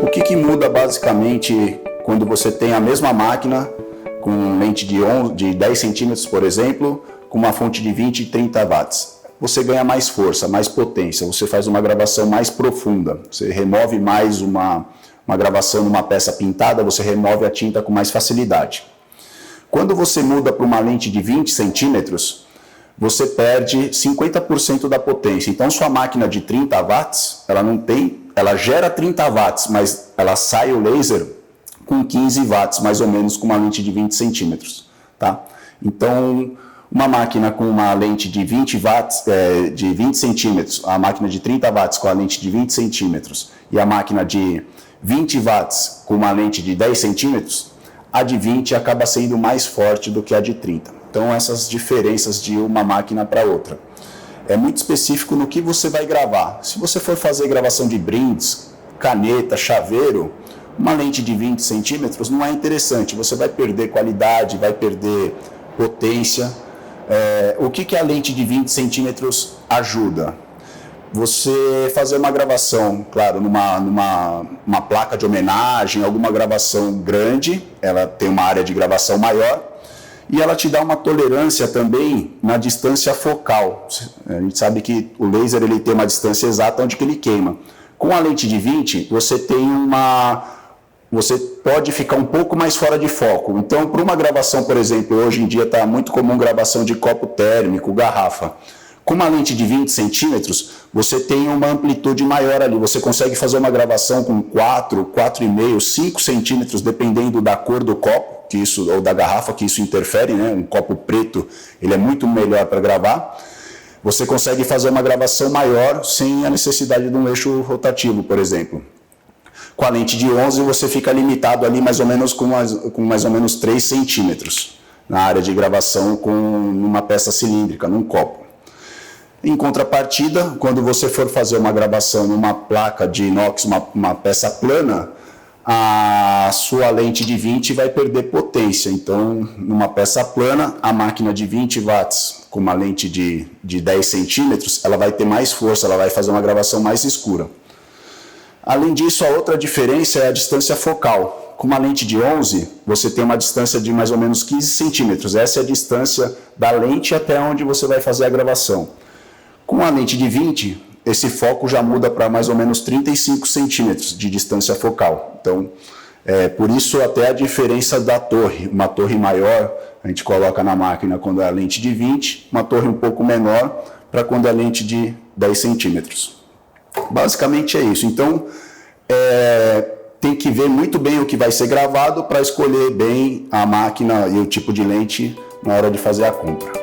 O que muda basicamente quando você tem a mesma máquina com lente de 10 centímetros, por exemplo, com uma fonte de 20 e 30 watts? Você ganha mais força, mais potência, você faz uma gravação mais profunda, você remove mais uma gravação numa peça pintada, você remove a tinta com mais facilidade. Quando você muda para uma lente de 20 centímetros, você perde 50% da potência. Então, sua máquina de 30 watts, ela gera 30 watts, mas ela sai o laser com 15 watts, mais ou menos, com uma lente de 20 centímetros. Tá? Então, uma máquina com uma lente de 20 watts, de 20 centímetros, a máquina de 30 watts com a lente de 20 centímetros e a máquina de 20 watts com uma lente de 10 centímetros, a de 20 acaba sendo mais forte do que a de 30. Então, essas diferenças de uma máquina para outra. É muito específico no que você vai gravar. Se você for fazer gravação de brindes, caneta, chaveiro, uma lente de 20 centímetros não é interessante. Você vai perder qualidade, vai perder potência. O que a lente de 20 centímetros ajuda? Você fazer uma gravação, claro, numa placa de homenagem, alguma gravação grande, ela tem uma área de gravação maior, e ela te dá uma tolerância também na distância focal. A gente sabe que o laser ele tem uma distância exata onde que ele queima. Com a lente de 20, você pode ficar um pouco mais fora de foco. Então, para uma gravação, por exemplo, hoje em dia está muito comum gravação de copo térmico, garrafa. Com uma lente de 20 centímetros, você tem uma amplitude maior ali. Você consegue fazer uma gravação com 4, 4,5, 5 centímetros, dependendo da cor do copo, ou da garrafa, que isso interfere, né? Um copo preto, ele é muito melhor para gravar. Você consegue fazer uma gravação maior sem a necessidade de um eixo rotativo, por exemplo. Com a lente de 11, você fica limitado ali mais ou menos com mais ou menos 3 centímetros na área de gravação com uma peça cilíndrica, num copo. Em contrapartida, quando você for fazer uma gravação numa placa de inox, uma peça plana, a sua lente de 20 vai perder potência. Então, numa peça plana, a máquina de 20 watts com uma lente de 10 centímetros, ela vai ter mais força, ela vai fazer uma gravação mais escura. Além disso, a outra diferença é a distância focal. Com uma lente de 11, você tem uma distância de mais ou menos 15 centímetros. Essa é a distância da lente até onde você vai fazer a gravação. Com a lente de 20, esse foco já muda para mais ou menos 35 centímetros de distância focal. Então, por isso até a diferença da torre. Uma torre maior, a gente coloca na máquina quando é a lente de 20, uma torre um pouco menor para quando é a lente de 10 centímetros. Basicamente é isso. Então, tem que ver muito bem o que vai ser gravado para escolher bem a máquina e o tipo de lente na hora de fazer a compra.